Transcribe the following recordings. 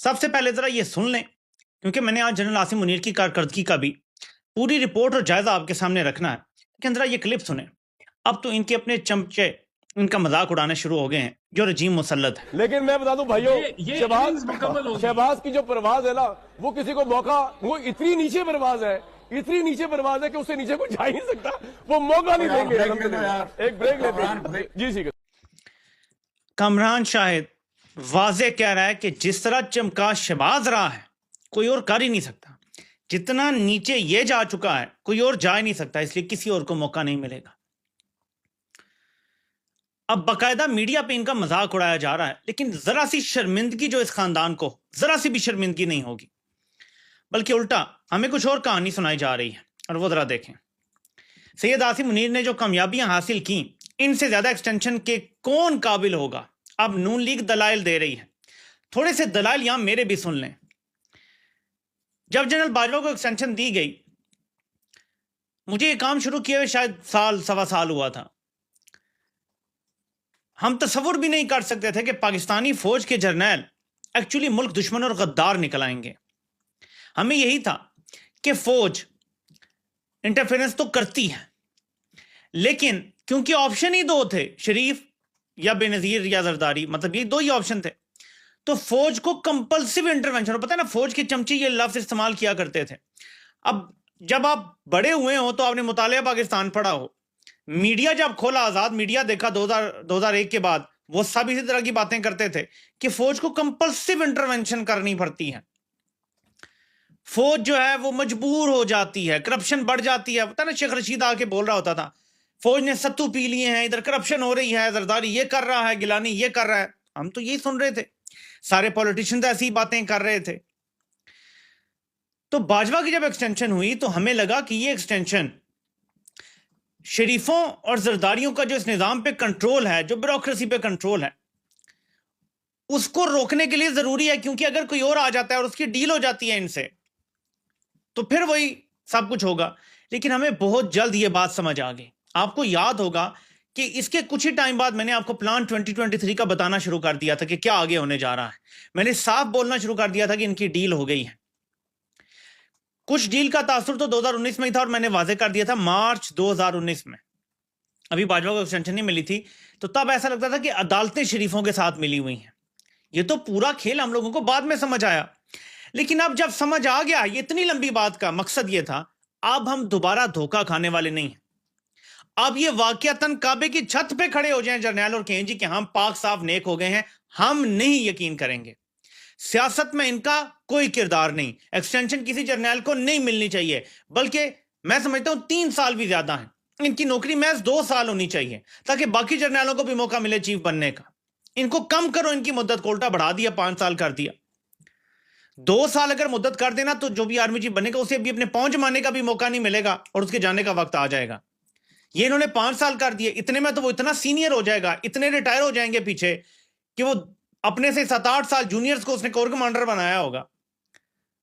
سب سے پہلے ذرا یہ سن لیں، کیونکہ میں نے آج جنرل عاصم منیر کی کارکردگی کا بھی پوری رپورٹ اور جائزہ آپ کے سامنے رکھنا ہے، لیکن ذرا یہ کلپ سنیں۔ اب تو ان کے اپنے چمچے ان کا مذاق اڑانے شروع ہو گئے ہیں جو رجیم مسلط ہے۔ لیکن میں بتا دوں بھائیوں، شہباز کی جو پرواز ہے نا، وہ کسی کو موقع، وہ اتنی نیچے پرواز ہے کہ اس سے نیچے کوئی جا ہی نہیں سکتا، وہ موقع نہیں دیں گے۔ ایک بریک لیتے ہیں جی ٹھیک ہے۔ کامران شاہد واضح کہہ رہا ہے کہ جس طرح چمکا شہباز رہا ہے کوئی اور کر ہی نہیں سکتا، جتنا نیچے یہ جا چکا ہے کوئی اور جا ہی نہیں سکتا، اس لیے کسی اور کو موقع نہیں ملے گا۔ اب باقاعدہ میڈیا پہ ان کا مذاق اڑایا جا رہا ہے، لیکن ذرا سی شرمندگی جو اس خاندان کو ذرا سی بھی شرمندگی نہیں ہوگی، بلکہ الٹا ہمیں کچھ اور کہانی سنائی جا رہی ہے، اور وہ ذرا دیکھیں۔ سید عاصم منیر نے جو کامیابیاں حاصل کی، ان سے زیادہ ایکسٹینشن کے کون قابل ہوگا؟ اب نون لیگ دلائل دے رہی ہے، تھوڑے سے دلائل یہاں میرے بھی سن لیں۔ جب جنرل باجوہ کو ایکسٹینشن دی گئی، مجھے یہ کام شروع کیے ہوئے شاید سال سوا سال ہوا تھا، ہم تصور بھی نہیں کر سکتے تھے کہ پاکستانی فوج کے جرنیل ایکچولی ملک دشمن اور غدار نکل آئیں گے۔ ہمیں یہی تھا کہ فوج انٹرفیرنس تو کرتی ہے، لیکن کیونکہ آپشن ہی دو تھے، شریف یا بے نظیر یا زرداری، مطلب یہ دو ہی آپشن تھے، تو فوج کو کمپلسیو انٹرونشن، پتہ ہے نا فوج کے چمچے یہ لفظ استعمال کیا کرتے تھے۔ اب جب آپ بڑے ہوئے ہو تو آپ نے مطالعہ پاکستان پڑھا ہو، میڈیا جب کھولا، آزاد میڈیا دیکھا 2001 کے بعد، وہ سب اسی طرح کی باتیں کرتے تھے کہ فوج کو کمپلسیو انٹرونشن کرنی پڑتی ہے، فوج جو ہے وہ مجبور ہو جاتی ہے، کرپشن بڑھ جاتی ہے۔ پتہ نا شیخ رشید آ کے بول رہا ہوتا تھا فوج نے ستو پی لیے ہیں، ادھر کرپشن ہو رہی ہے، زرداری یہ کر رہا ہے، گیلانی یہ کر رہا ہے، ہم تو یہی سن رہے تھے، سارے پولیٹیشنز ایسی باتیں کر رہے تھے۔ تو باجوہ کی جب ایکسٹینشن ہوئی تو ہمیں لگا کہ یہ ایکسٹینشن شریفوں اور زرداریوں کا جو اس نظام پہ کنٹرول ہے، جو بیوروکریسی پہ کنٹرول ہے، اس کو روکنے کے لیے ضروری ہے، کیونکہ اگر کوئی اور آ جاتا ہے اور اس کی ڈیل ہو جاتی ہے ان سے تو پھر وہی سب کچھ ہوگا۔ لیکن ہمیں بہت جلد یہ بات سمجھ آ گئی۔ آپ کو یاد ہوگا کہ اس کے کچھ ہی ٹائم بعد میں نے آپ کو پلان 2023 کا بتانا شروع کر دیا تھا کہ کیا آگے ہونے جا رہا ہے۔ میں نے صاف بولنا شروع کر دیا تھا کہ ان کی ڈیل ہو گئی ہے۔ کچھ ڈیل کا تاثر تو 2019 میں ہی تھا، اور میں نے واضح کر دیا تھا مارچ 2019 میں، ابھی باجوہ کو ایکسٹینشن نہیں ملی تھی، تو تب ایسا لگتا تھا کہ عدالتیں شریفوں کے ساتھ ملی ہوئی ہیں۔ یہ تو پورا کھیل ہم لوگوں کو بعد میں سمجھ آیا، لیکن اب جب سمجھ آ گیا، یہ اتنی لمبی بات کا مقصد یہ تھا، اب ہم دوبارہ دھوکہ کھانے والے نہیں ہیں۔ اب یہ واقعتاً کعبے کی چھت پہ کھڑے ہو جائیں جرنیل اور کہیں جی کہ ہم پاک صاف نیک ہو گئے ہیں، ہم نہیں یقین کریں گے۔ سیاست میں ان کا کوئی کردار نہیں، ایکسٹینشن کسی جرنیل کو نہیں ملنی چاہیے، بلکہ میں سمجھتا ہوں 3 سال بھی زیادہ ہیں، ان کی نوکری محض 2 سال ہونی چاہیے تاکہ باقی جرنیلوں کو بھی موقع ملے چیف بننے کا۔ ان کو کم کرو، ان کی مدت کو الٹا بڑھا دیا، 5 سال کر دیا۔ 2 سال اگر مدت کر دینا تو جو بھی آرمی چیف بنے گا اسے بھی اپنے پہنچ ماننے کا بھی موقع نہیں ملے گا، اور اس کے جانے کا وقت آ جائے گا۔ یہ انہوں نے 5 سال کر دیے، اتنے میں تو وہ اتنا سینئر ہو جائے گا، اتنے ریٹائر ہو جائیں گے پیچھے کہ وہ اپنے سے 7-8 سال جونیئرز کو اس نے کور کمانڈر بنایا ہوگا،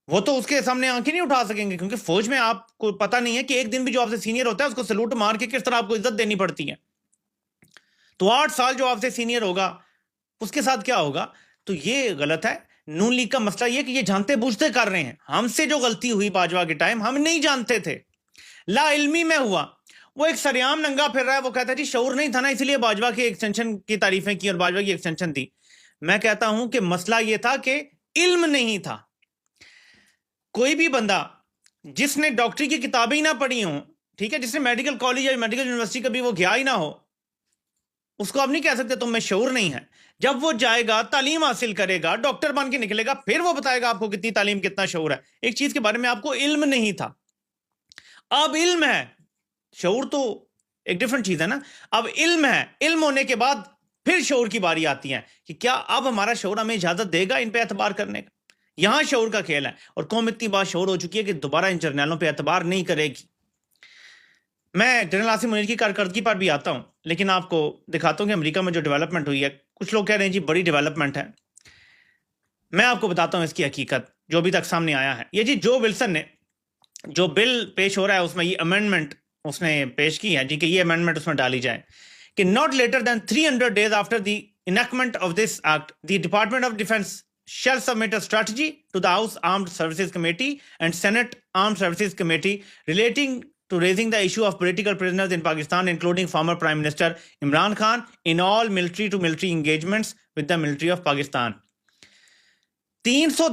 وہ تو اس کے سامنے آنکھیں نہیں اٹھا سکیں گے، کیونکہ فوج میں آپ کو پتہ نہیں ہے کہ ایک دن بھی جو آپ سے سینئر ہوتا ہے اس کو سلوٹ مار کے کس طرح آپ کو عزت دینی پڑتی ہے۔ تو 8 سال جو آپ سے سینئر ہوگا اس کے ساتھ کیا ہوگا؟ تو یہ غلط ہے۔ نون لیگ کا مسئلہ یہ کہ یہ جانتے بوجھتے کر رہے ہیں۔ ہم سے جو غلطی ہوئی باجوہ کے ٹائم، ہم نہیں جانتے تھے، لا علمی میں ہوا۔ وہ ایک سریام ننگا پھر رہا ہے، وہ کہتا ہے جی شعور نہیں تھا نا، اسی لیے باجوہ کی ایکسٹینشن کی تعریفیں کی اور باجوہ کی ایکسٹینشن دی۔ میں کہتا ہوں کہ مسئلہ یہ تھا کہ علم نہیں تھا۔ کوئی بھی بندہ جس نے ڈاکٹری کی کتابیں ہی نہ پڑھی ہوں، ٹھیک ہے، جس نے میڈیکل کالج یا میڈیکل یونیورسٹی کبھی وہ گیا ہی نہ ہو، اس کو آپ نہیں کہہ سکتے تم میں شعور نہیں ہے۔ جب وہ جائے گا، تعلیم حاصل کرے گا، ڈاکٹر بن کے نکلے گا، پھر وہ بتائے گا آپ کو کتنی تعلیم، کتنا شعور ہے۔ ایک چیز کے بارے میں آپ کو علم نہیں تھا، اب علم ہے۔ شعور تو ایک ڈیفرنٹ چیز ہے نا۔ اب علم ہے، علم ہونے کے بعد پھر شعور کی باری آتی ہے کہ کیا اب ہمارا شعور ہمیں اجازت دے گا ان پہ اعتبار کرنے کا۔ یہاں شعور کا کھیل ہے، اور قوم اتنی بات شعور ہو چکی ہے کہ دوبارہ ان جرنیلوں پہ اعتبار نہیں کرے گی۔ میں جنرل عاصم منیر کی کارکردگی پر بھی آتا ہوں، لیکن آپ کو دکھاتا ہوں کہ امریکہ میں جو ڈیولپمنٹ ہوئی ہے، کچھ لوگ کہہ رہے ہیں جی بڑی ڈیولپمنٹ ہے، میں آپ کو بتاتا ہوں اس کی حقیقت جو ابھی تک سامنے آیا ہے۔ یہ جی جو ولسن نے جو بل پیش ہو رہا ہے اس میں یہ امینڈمنٹ اس نے پیش کی ہے جی کہ یہ امینڈمنٹ اس میں ڈالی جائے کہ not later than 300 days after the enactment of this act the Department of Defense shall submit a strategy to the House Armed Services Committee and Senate Armed Services Committee relating to raising the issue of political prisoners in Pakistan, including former Prime Minister Imran Khan, in all military-to-military engagements with the military of Pakistan. 300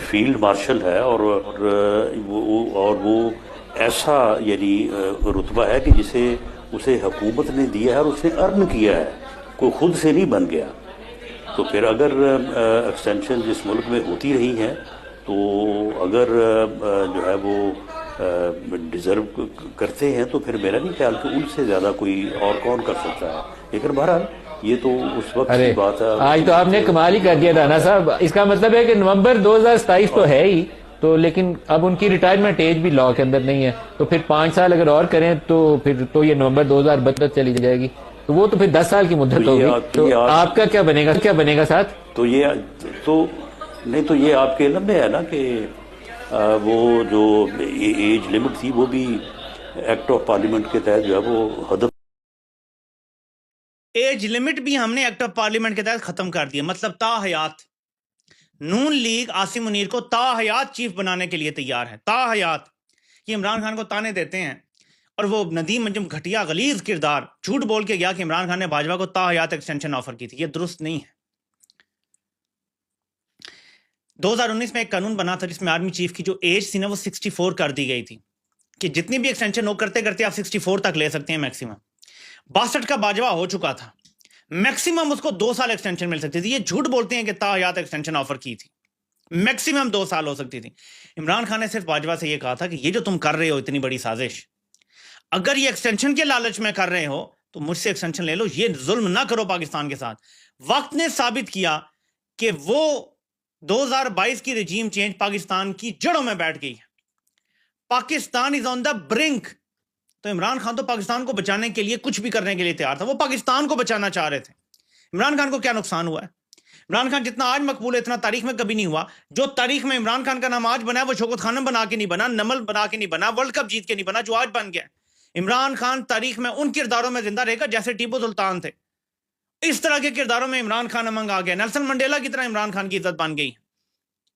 field marshal ہے اور وہ ایسا یعنی رتبہ ہے کہ جسے اسے حکومت نے دیا ہے اور اس نے ارن کیا ہے، کوئی خود سے نہیں بن گیا. تو پھر اگر ایکسٹینشن جس ملک میں ہوتی رہی ہیں تو اگر جو ہے وہ ڈیزرو کرتے ہیں تو پھر میرا نہیں خیال کہ ان سے زیادہ کوئی اور کون کر سکتا ہے. لیکن بہرحال یہ تو اس وقت کی بات ہے. آج تو آپ نے کمال ہی کر دیا رانا صاحب. اس کا مطلب ہے کہ نومبر 2027 تو ہے ہی، تو لیکن اب ان کی ریٹائرمنٹ ایج بھی لا کے اندر نہیں ہے، تو پھر 5 سال اگر اور کریں تو پھر تو یہ نومبر 2032 چلی جائے گی، تو وہ تو پھر 10 سال کی مدت ہوگی. تو آپ کا کیا بنے گا ساتھ؟ تو یہ آپ کے علم میں ہے نا کہ وہ جو ایج لمٹ تھی وہ بھی ایکٹ آف پارلیمنٹ کے تحت جو ہے وہ ہدف. ایج لمٹ بھی ہم نے ایکٹ آف پارلیمنٹ کے تحت ختم کر دیا. مطلب تا حیات نون لیگ عاصم منیر کو تا حیات چیف بنانے کے لیے تیار ہے. تا حیات یہ عمران خان کو تانے دیتے ہیں، اور وہ ندیم انجم گھٹیا غلیظ کردار جھوٹ بول کے گیا کہ عمران خان نے باجوہ کو تا حیات ایکسٹینشن آفر کی تھی. یہ درست نہیں ہے. 2019 میں ایک قانون بنا تھا جس میں آرمی چیف کی جو ایج تھی نا وہ 64 کر دی گئی تھی کہ جتنی بھی ایکسٹینشن ہو کرتے کرتے آپ 64 تک لے سکتے ہیں میکسیمم. 62 کا باجوہ ہو چکا تھا، میکسیمم اس کو 2 سال ایکسٹینشن مل سکتی تھی. یہ جھوٹ بولتے ہیں کہ تا حیات ایکسٹینشن آفر کی تھی، میکسیمم 2 سال ہو سکتی تھی. عمران خان نے صرف باجوہ سے یہ کہا تھا کہ یہ جو تم کر رہے ہو اتنی بڑی سازش، اگر یہ ایکسٹینشن کے لالچ میں کر رہے ہو تو مجھ سے ایکسٹینشن لے لو، یہ ظلم نہ کرو پاکستان کے ساتھ. وقت نے ثابت کیا کہ وہ 2022 کی رجیم چینج پاکستان کی جڑوں میں بیٹھ گئی ہے. پاکستان از آن دا برنک. تو عمران خان تو پاکستان کو بچانے کے لیے کچھ بھی کرنے کے لیے تیار تھا. وہ پاکستان کو بچانا چاہ رہے تھے. عمران خان کو کیا نقصان ہوا ہے؟ عمران خان جتنا آج مقبول ہے اتنا تاریخ میں کبھی نہیں ہوا. جو تاریخ میں عمران خان کا نام آج بنا ہے وہ شوکت خانم بنا کے نہیں بنا، نمل بنا کے نہیں بنا، ورلڈ کپ جیت کے نہیں بنا جو آج بن گیا. عمران خان تاریخ میں ان کرداروں میں زندہ رہے گا جیسے ٹیپو سلطان تھے. اس طرح کے کرداروں میں عمران خان امنگ آ گیا. نیلسن منڈیلا کی طرح عمران خان کی عزت بن گئی.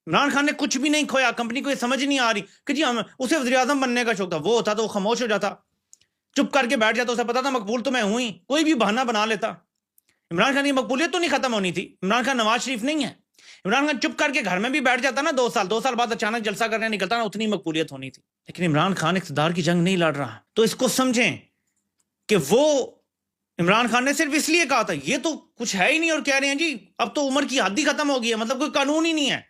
عمران خان نے کچھ بھی نہیں کھویا. کمپنی کو یہ سمجھ نہیں آ رہی کہ جی ہم اسے وزیر اعظم بننے کا شوق تھا. وہ ہوتا تو وہ خاموش ہو جاتا، چپ کر کے بیٹھ جاتا. اسے پتا تھا مقبول تو میں ہوں ہی، کوئی بھی بہانہ بنا لیتا. عمران خان کی مقبولیت تو نہیں ختم ہونی تھی. عمران خان نواز شریف نہیں ہے. عمران خان چپ کر کے گھر میں بھی بیٹھ جاتا نا 2 سال بعد اچانک جلسہ کرنے نکلتا نا، اتنی مقبولیت ہونی تھی. لیکن عمران خان اقتدار کی جنگ نہیں لڑ رہا. تو اس کو سمجھیں کہ وہ عمران خان نے صرف اس لیے کہا تھا یہ تو کچھ ہے ہی نہیں، اور کہہ رہے ہیں جی اب تو عمر کی حد ہی ختم ہو گئی ہے، مطلب کوئی قانون ہی نہیں ہے.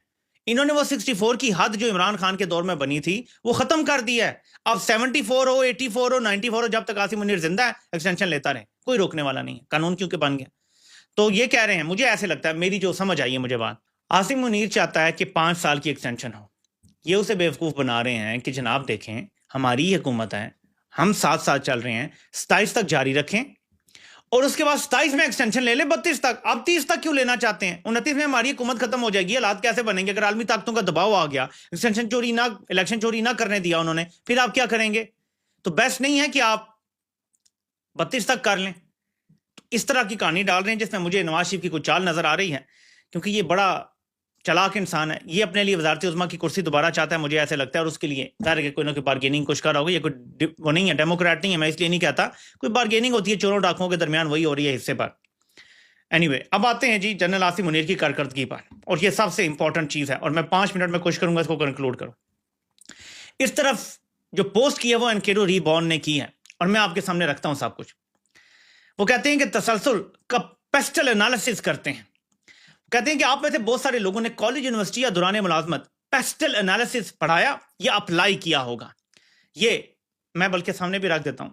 انہوں نے وہ 64 کی حد جو عمران خان کے دور میں بنی تھی وہ ختم کر دی ہے. اب 74 ہو، 84 ہو، 94 ہو، جب تک عاصم منیر زندہ ہے ایکسٹینشن لیتا رہے، کوئی روکنے والا نہیں ہے. قانون کیونکہ بن گیا. تو یہ کہہ رہے ہیں، مجھے ایسے لگتا ہے، میری جو سمجھ آئی ہے مجھے بات، عاصم منیر چاہتا ہے کہ 5 سال کی ایکسٹینشن ہو. یہ اسے بیوقوف بنا رہے ہیں کہ جناب دیکھیں ہماری حکومت ہے، ہم 7 سال چل رہے ہیں، 27 تک جاری رکھیں اور اس کے بعد 27 میں ایکسٹینشن لے لیں 32 تک. آپ 30 تک کیوں لینا چاہتے ہیں؟ 29 میں ہماری حکومت ختم ہو جائے گی. حالات کیسے بنیں گے اگر عالمی طاقتوں کا دباؤ آ گیا، الیکشن چوری نہ کرنے دیا انہوں نے، پھر آپ کیا کریں گے؟ تو بیسٹ نہیں ہے کہ آپ 32 تک کر لیں. تو اس طرح کی کہانی ڈال رہے ہیں جس میں مجھے نواز شریف کی کوئی چال نظر آ رہی ہے، کیونکہ یہ بڑا چلاک انسان ہے. یہ اپنے لیے وزارت عظمیٰ کی کرسی دوبارہ چاہتا ہے، مجھے ایسے لگتا ہے، اور اس کے لیے ظاہر ہے کہ کوئی نہ کوئی بارگیننگ کچھ کر رہا ہوگا. یہ کوئی وہ نہیں ہے، ڈیموکریٹ نہیں ہے، میں اس لیے نہیں کہتا. کوئی بارگیننگ ہوتی ہے چوروں ڈاکوؤں کے درمیان، وہی ہو رہی ہے حصے پر. اینیوے اب آتے ہیں جی جنرل عاصم منیر کی کارکردگی پر، اور یہ سب سے امپورٹنٹ چیز ہے، اور میں 5 منٹ میں کوشش کروں گا اس کو کنکلوڈ کروں. اس طرف جو پوسٹ کی ہے وہ انکیرو ری بورن نے کی ہے، اور میں آپ کے سامنے رکھتا ہوں سب کچھ. وہ کہتے ہیں کہ تسلسل کا پیسٹل انالیسس کرتے ہیں. کہتے ہیں کہ آپ میں سے بہت سارے لوگوں نے کالج یونیورسٹی یا دوران ملازمت پیسٹل انالیسس پڑھایا یا اپلائی کیا ہوگا. یہ میں بلکہ سامنے بھی رکھ دیتا ہوں.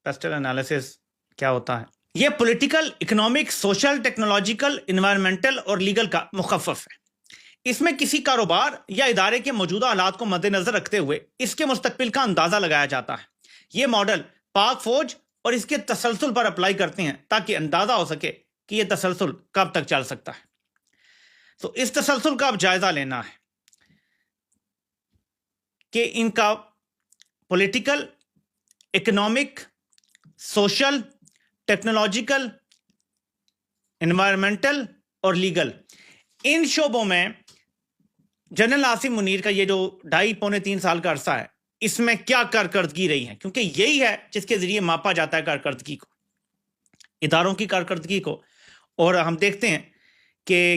پیسٹل انالیسس کیا ہوتا ہے؟ یہ political, economic, social, technological, environmental اور لیگل کا مخفف ہے. اس میں کسی کاروبار یا ادارے کے موجودہ حالات کو مد نظر رکھتے ہوئے اس کے مستقبل کا اندازہ لگایا جاتا ہے. یہ ماڈل پاک فوج اور اس کے تسلسل پر اپلائی کرتے ہیں تاکہ اندازہ ہو سکے کہ یہ تسلسل کب تک چل سکتا ہے. تو اس تسلسل کا اب جائزہ لینا ہے کہ ان کا political, economic, social, technological, environmental اور لیگل، ان شعبوں میں جنرل عاصم منیر کا یہ جو 2.5-3 سال کا عرصہ ہے اس میں کیا کارکردگی رہی ہے، کیونکہ یہی ہے جس کے ذریعے ماپا جاتا ہے کارکردگی کو، اداروں کی کارکردگی کو. اور ہم دیکھتے ہیں کہ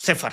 0।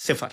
0।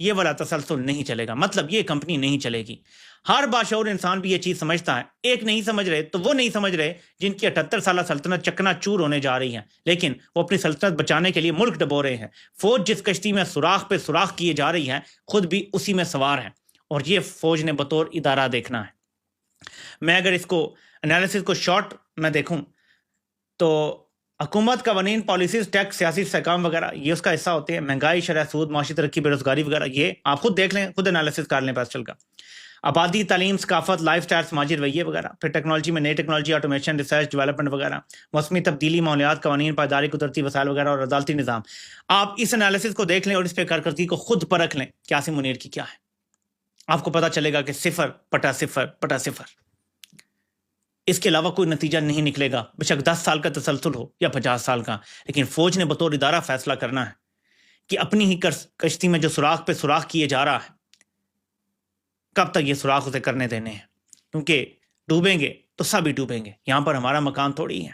یہ والا تسلسل نہیں چلے گا، مطلب یہ کمپنی نہیں چلے گی۔ ہر باشعور انسان بھی یہ چیز سمجھتا ہے، ایک نہیں سمجھ رہے تو وہ نہیں سمجھ رہے جن کی 78 سالہ سلطنت چکنا چور ہونے جا رہی ہے، لیکن وہ اپنی سلطنت بچانے کے لیے ملک ڈبو رہے ہیں۔ فوج جس کشتی میں سوراخ پہ سوراخ کیے جا رہی ہے، خود بھی اسی میں سوار ہیں، اور یہ فوج نے بطور ادارہ دیکھنا ہے۔ میں اگر اس کو انالیسس کو شارٹ میں دیکھوں تو حکومت، قوانین، پالیسیز، ٹیکس، سیاسی استحکام وغیرہ یہ اس کا حصہ ہوتے ہیں۔ مہنگائی، شرح سود، معاشی ترقی، بے روزگاری وغیرہ یہ آپ خود دیکھ لیں، خود انالیسس کر لیں پیسٹل کا۔ آبادی، تعلیم، ثقافت، لائف سٹائل، سماجی رویے وغیرہ، پھر ٹیکنالوجی میں نئی ٹیکنالوجی، آٹومیشن، ریسرچ، ڈیولپمنٹ وغیرہ، موسمی تبدیلی، ماحولیات، قوانین، پائیداری، قدرتی وسائل وغیرہ اور عدالتی نظام۔ آپ اس انالیسس کو دیکھ لیں اور اس پہ کارکردگی کو خود پرکھ لیں کہ عاصم منیر کی کیا ہے۔ آپ کو پتہ چلے گا کہ 0/0/0۔ اس کے علاوہ کوئی نتیجہ نہیں نکلے گا، بے شک 10 سال کا تسلسل ہو یا 50 سال کا، لیکن فوج نے بطور ادارہ فیصلہ کرنا ہے کہ اپنی ہی کشتی میں جو سوراخ پہ سوراخ کیے جا رہا ہے، کب تک یہ سوراخ اسے کرنے دینے ہیں، کیونکہ ڈوبیں گے تو سب ہی ڈوبیں گے، یہاں پر ہمارا مکان تھوڑی ہے۔